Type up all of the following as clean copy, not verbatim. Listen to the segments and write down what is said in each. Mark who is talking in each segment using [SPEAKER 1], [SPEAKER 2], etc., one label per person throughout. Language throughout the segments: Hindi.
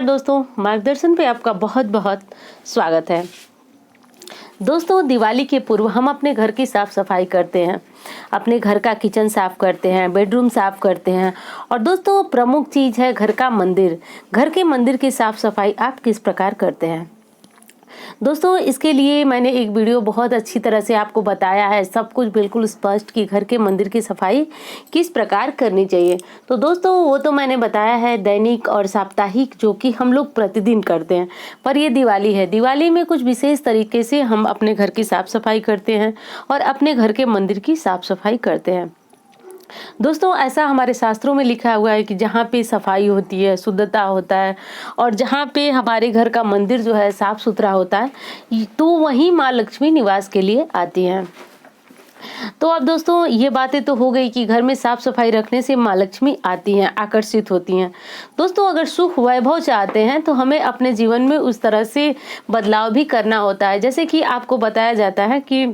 [SPEAKER 1] दोस्तों, मार्गदर्शन पे आपका बहुत बहुत स्वागत है। दोस्तों, दिवाली के पूर्व हम अपने घर की साफ सफाई करते हैं, अपने घर का किचन साफ करते हैं, बेडरूम साफ करते हैं और दोस्तों प्रमुख चीज़ है घर का मंदिर। घर के मंदिर की साफ सफाई आप किस प्रकार करते हैं? दोस्तों, इसके लिए मैंने एक वीडियो बहुत अच्छी तरह से आपको बताया है, सब कुछ बिल्कुल स्पष्ट कि घर के मंदिर की सफाई किस प्रकार करनी चाहिए। तो दोस्तों वो तो मैंने बताया है दैनिक और साप्ताहिक, जो कि हम लोग प्रतिदिन करते हैं। पर ये दिवाली है, दिवाली में कुछ विशेष तरीके से हम अपने घर की साफ सफाई करते हैं और अपने घर के मंदिर की साफ सफाई करते हैं। दोस्तों, ऐसा हमारे शास्त्रों में लिखा हुआ है कि जहाँ पे सफाई होती है, शुद्धता होता है और जहाँ पे हमारे घर का मंदिर जो है साफ सुथरा होता है, तो वहीं माँ लक्ष्मी निवास के लिए आती हैं। तो अब दोस्तों ये बातें तो हो गई कि घर में साफ सफाई रखने से माँ लक्ष्मी आती हैं, आकर्षित होती हैं। दोस्तों, अगर सुख वैभव चाहते हैं तो हमें अपने जीवन में उस तरह से बदलाव भी करना होता है। जैसे कि आपको बताया जाता है कि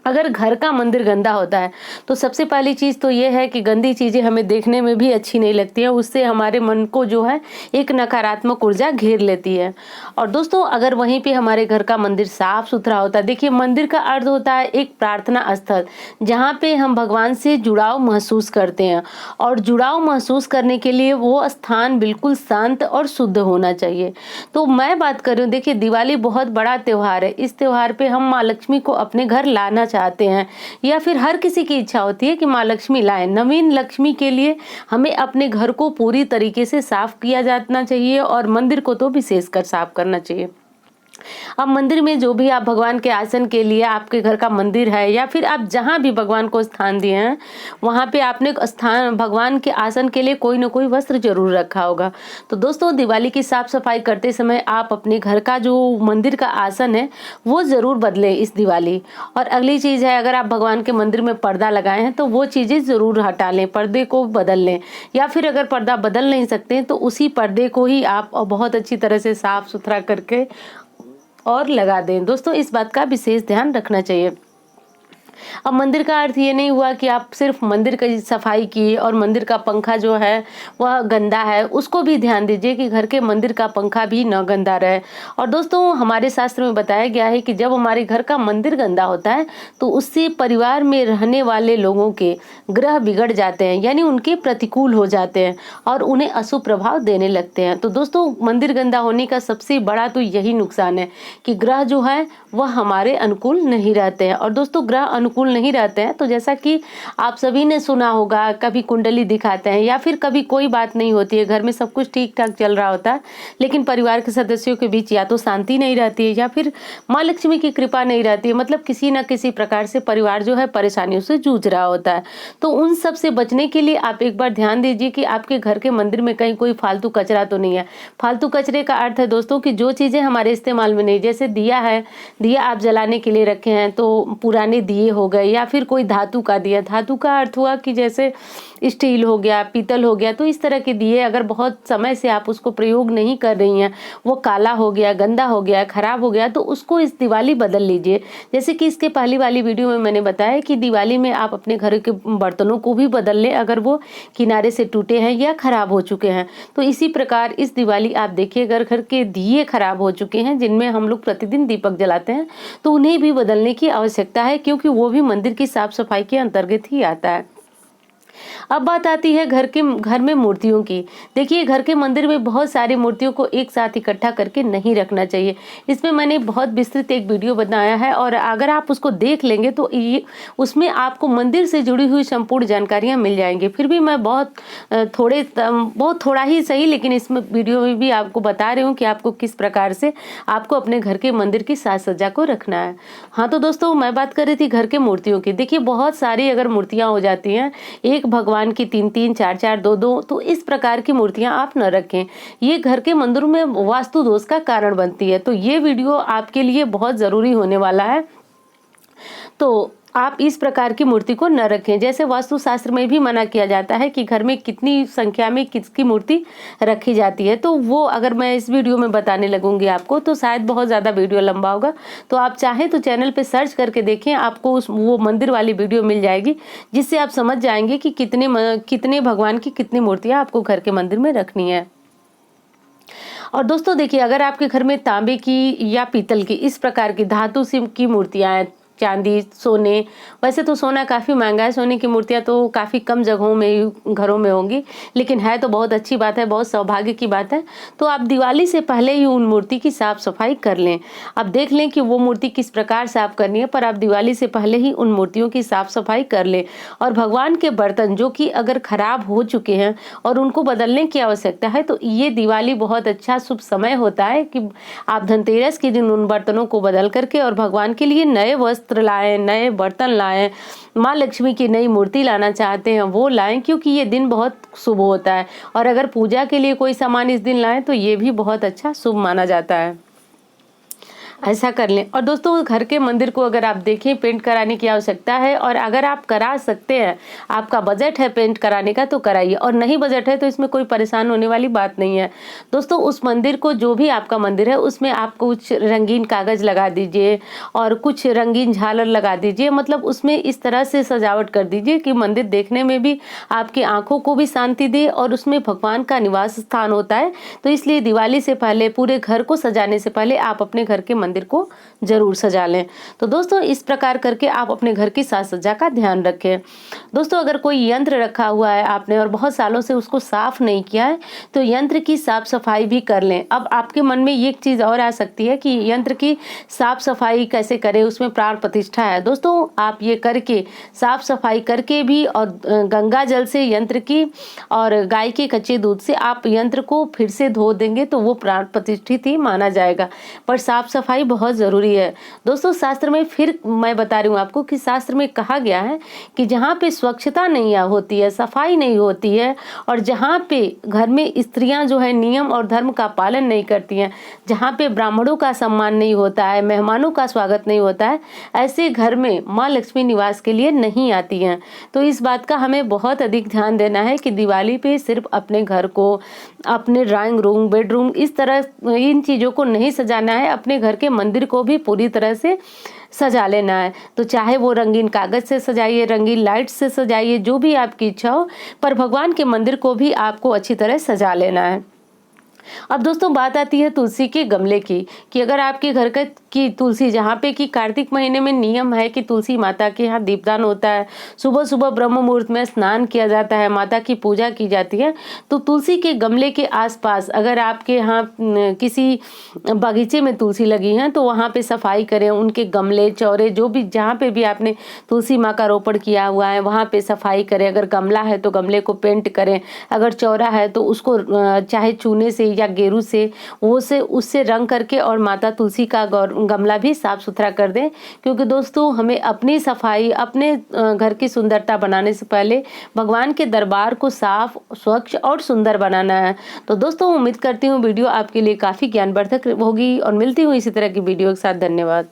[SPEAKER 1] अगर घर का मंदिर गंदा होता है तो सबसे पहली चीज़ तो ये है कि गंदी चीज़ें हमें देखने में भी अच्छी नहीं लगती हैं, उससे हमारे मन को जो है एक नकारात्मक ऊर्जा घेर लेती है। और दोस्तों, अगर वहीं पे हमारे घर का मंदिर साफ सुथरा होता है, देखिए मंदिर का अर्थ होता है एक प्रार्थना स्थल, जहाँ पे हम भगवान से जुड़ाव महसूस करते हैं और जुड़ाव महसूस करने के लिए वो स्थान बिल्कुल शांत और शुद्ध होना चाहिए। तो मैं बात कर रही हूँ, देखिए दिवाली बहुत बड़ा त्योहार है, इस त्योहार पे हम माँ लक्ष्मी को अपने घर लाना चाहते हैं या फिर हर किसी की इच्छा होती है कि माँ लक्ष्मी लाएं। नवीन लक्ष्मी के लिए हमें अपने घर को पूरी तरीके से साफ किया जाना चाहिए और मंदिर को तो विशेषकर साफ करना चाहिए। अब मंदिर में जो भी आप भगवान के आसन के लिए आपके घर का मंदिर है या फिर आप जहाँ भी भगवान को स्थान दिए हैं, वहाँ पे आपने स्थान भगवान के आसन के लिए कोई ना कोई वस्त्र जरूर रखा होगा। तो दोस्तों, दिवाली की साफ सफाई करते समय आप अपने घर का जो मंदिर का आसन है वो जरूर बदलें इस दिवाली। और अगली चीज़ है, अगर आप भगवान के मंदिर में पर्दा लगाए हैं तो वो चीज़ें जरूर हटा लें, पर्दे को बदल लें। या फिर अगर पर्दा बदल नहीं सकते तो उसी पर्दे को ही आप बहुत अच्छी तरह से साफ सुथरा करके और लगा दें। दोस्तों, इस बात का विशेष ध्यान रखना चाहिए। अब मंदिर का अर्थ ये नहीं हुआ कि आप सिर्फ मंदिर की सफाई की और मंदिर का पंखा जो है वह गंदा है, उसको भी ध्यान दीजिए कि घर के मंदिर का पंखा भी न गंदा रहे। और दोस्तों, हमारे शास्त्र में बताया गया है कि जब हमारे घर का मंदिर गंदा होता है तो उससे परिवार में रहने वाले लोगों के ग्रह बिगड़ जाते हैं, यानी उनके प्रतिकूल हो जाते हैं और उन्हें अशुभ प्रभाव देने लगते हैं। तो दोस्तों, मंदिर गंदा होने का सबसे बड़ा तो यही नुकसान है कि ग्रह जो है वह हमारे अनुकूल नहीं रहते हैं। और दोस्तों, ग्रह अनुकूल नहीं रहते हैं तो जैसा कि आप सभी ने सुना होगा, कभी कुंडली दिखाते हैं या फिर कभी कोई बात नहीं होती है, घर में सब कुछ ठीक ठाक चल रहा होता है, लेकिन परिवार के सदस्यों के बीच या तो शांति नहीं रहती है या फिर माँ लक्ष्मी की कृपा नहीं रहती है, मतलब किसी न किसी प्रकार से परिवार जो है परेशानियों से जूझ रहा होता है। तो उन सब से बचने के लिए आप एक बार ध्यान दीजिए कि आपके घर के मंदिर में कहीं कोई फालतू कचरा तो नहीं है। फालतू कचरे का अर्थ है दोस्तों कि जो चीज़ें हमारे इस्तेमाल में नहीं, जैसे दिया है, दिया आप जलाने के लिए रखे हैं तो पुराने दिए हो गए या फिर कोई धातु का दिया। धातु का अर्थ हुआ कि जैसे स्टील हो गया, पीतल हो गया, तो इस तरह के दिए अगर बहुत समय से आप उसको प्रयोग नहीं कर रही हैं, वो काला हो गया, गंदा हो गया, खराब हो गया, तो उसको इस दिवाली बदल लीजिए। जैसे कि इसके पहली वाली वीडियो में मैंने बताया कि दिवाली में आप अपने घर के बर्तनों को भी बदल लें अगर वो किनारे से टूटे हैं या खराब हो चुके हैं। तो इसी प्रकार इस दिवाली आप देखिए, अगर घर के दिए खराब हो चुके हैं जिनमें हम लोग प्रतिदिन दीपक जलाते हैं तो उन्हें भी बदलने की आवश्यकता है, क्योंकि वो भी मंदिर की साफ सफाई के अंतर्गत ही आता है। अब बात आती है घर में मूर्तियों की। देखिए, घर के मंदिर में बहुत सारी मूर्तियों को एक साथ इकट्ठा करके नहीं रखना चाहिए। इसमें मैंने बहुत विस्तृत एक वीडियो बनाया है और अगर आप उसको देख लेंगे तो ये उसमें आपको मंदिर से जुड़ी हुई संपूर्ण जानकारियां मिल जाएंगी। फिर भी मैं बहुत थोड़ा ही सही, लेकिन इसमें वीडियो में भी आपको बता रही हूँ कि आपको किस प्रकार से आपको अपने घर के मंदिर की साज सज्जा को रखना है। हाँ, तो दोस्तों मैं बात कर रही थी घर के मूर्तियों की। देखिए, बहुत सारी अगर मूर्तियां हो जाती हैं, एक भगवान की 3-3, 4-4, 2-2, तो इस प्रकार की मूर्तियां आप न रखें। ये घर के मंदिरों में वास्तु दोष का कारण बनती है। तो ये वीडियो आपके लिए बहुत जरूरी होने वाला है। तो आप इस प्रकार की मूर्ति को न रखें। जैसे वास्तु शास्त्र में भी मना किया जाता है कि घर में कितनी संख्या में किसकी मूर्ति रखी जाती है, तो वो अगर मैं इस वीडियो में बताने लगूंगी आपको तो शायद बहुत ज़्यादा वीडियो लंबा होगा। तो आप चाहें तो चैनल पे सर्च करके देखें, आपको वो मंदिर वाली वीडियो मिल जाएगी, जिससे आप समझ जाएंगे कि कितने भगवान की कितनी मूर्तियाँ आपको घर के मंदिर में रखनी है। और दोस्तों देखिए, अगर आपके घर में तांबे की या पीतल की इस प्रकार की धातु से की मूर्तियाँ हैं, चांदी, सोने, वैसे तो सोना काफ़ी महँगा है, सोने की मूर्तियाँ तो काफ़ी कम जगहों में ही घरों में होंगी, लेकिन है तो बहुत अच्छी बात है, बहुत सौभाग्य की बात है। तो आप दिवाली से पहले ही उन मूर्ति की साफ-सफाई कर लें। अब देख लें कि वो मूर्ति किस प्रकार साफ करनी है, पर आप दिवाली से पहले ही उन मूर्तियों की साफ-सफाई कर लें। और भगवान के बर्तन जो कि अगर खराब हो चुके हैं और उनको बदलने की आवश्यकता है, तो ये दिवाली बहुत अच्छा शुभ समय होता है कि आप धनतेरस के दिन उन बर्तनों को बदल करके और भगवान के लिए नए वस्त्र लाएँ, नए बर्तन लाएँ, माँ लक्ष्मी की नई मूर्ति लाना चाहते हैं वो लाएँ, क्योंकि ये दिन बहुत शुभ होता है। और अगर पूजा के लिए कोई सामान इस दिन लाएँ तो ये भी बहुत अच्छा शुभ माना जाता है। ऐसा कर लें। और दोस्तों, घर के मंदिर को अगर आप देखें, पेंट कराने की आवश्यकता है, और अगर आप करा सकते हैं, आपका बजट है पेंट कराने का, तो कराइए, और नहीं बजट है तो इसमें कोई परेशान होने वाली बात नहीं है। दोस्तों, उस मंदिर को, जो भी आपका मंदिर है, उसमें आप कुछ रंगीन कागज लगा दीजिए और कुछ रंगीन झालर लगा दीजिए। मतलब उसमें इस तरह से सजावट कर दीजिए कि मंदिर देखने में भी आपकी आंखों को भी शांति दे, और उसमें भगवान का निवास स्थान होता है। तो इसलिए दिवाली से पहले, पूरे घर को सजाने से पहले, आप अपने घर के मंदिर को जरूर सजा लें। तो दोस्तों, इस प्रकार करके आप अपने घर की साज सज्जा का ध्यान रखें। दोस्तों, अगर कोई यंत्र रखा हुआ है आपने और बहुत सालों से उसको साफ नहीं किया है, तो यंत्र की साफ सफाई भी कर लें। अब आपके मन में ये एक चीज और आ सकती है कि यंत्र की साफ सफाई कैसे करें, उसमें प्राण प्रतिष्ठा है। दोस्तों, आप ये करके, साफ सफाई करके भी, और गंगा जल से यंत्र की और गाय के कच्चे दूध से आप यंत्र को फिर से धो देंगे तो वो प्राण प्रतिष्ठित ही माना जाएगा। पर साफ सफाई बहुत जरूरी है। दोस्तों, शास्त्र में, फिर मैं बता रही हूँ आपको कि शास्त्र में कहा गया है कि जहाँ पे स्वच्छता नहीं होती है, सफाई नहीं होती है, और जहाँ पे घर में स्त्रियां जो है नियम और धर्म का पालन नहीं करती हैं, जहाँ पे ब्राह्मणों का सम्मान नहीं होता है, मेहमानों का स्वागत नहीं होता है, ऐसे घर में माँ लक्ष्मी निवास के लिए नहीं आती हैं। तो इस बात का हमें बहुत अधिक ध्यान देना है कि दिवाली पे सिर्फ अपने घर को, अपने ड्राइंग रूम, बेडरूम, इस तरह इन चीज़ों को नहीं सजाना है, अपने घर के मंदिर को भी पूरी तरह से सजा लेना है। तो चाहे वो रंगीन कागज से सजाइए, रंगीन लाइट से सजाइए, जो भी आपकी इच्छा हो, पर भगवान के मंदिर को भी आपको अच्छी तरह सजा लेना है। अब दोस्तों, बात आती है तुलसी के गमले की, कि अगर आपके घर का की तुलसी, जहाँ पे कि कार्तिक महीने में नियम है कि तुलसी माता के यहाँ दीपदान होता है, सुबह सुबह ब्रह्म मुहूर्त में स्नान किया जाता है, माता की पूजा की जाती है, तो तुलसी के गमले के आसपास अगर आपके यहाँ किसी बगीचे में तुलसी लगी है, तो वहाँ पे सफाई करें, उनके गमले, चौरे, जो भी जहाँ पे भी आपने तुलसी माँ का रोपण किया हुआ है वहाँ पे सफाई करें। अगर गमला है तो गमले को पेंट करें, अगर चौरा है तो उसको चाहे चूने से या गेरू से, वो से उससे रंग करके और माता तुलसी का गमला भी साफ सुथरा कर दें। क्योंकि दोस्तों, हमें अपनी सफाई, अपने घर की सुंदरता बनाने से पहले भगवान के दरबार को साफ, स्वच्छ और सुंदर बनाना है। तो दोस्तों, उम्मीद करती हूँ वीडियो आपके लिए काफ़ी ज्ञानवर्धक होगी, और मिलती हूँ इसी तरह की वीडियो के साथ। धन्यवाद।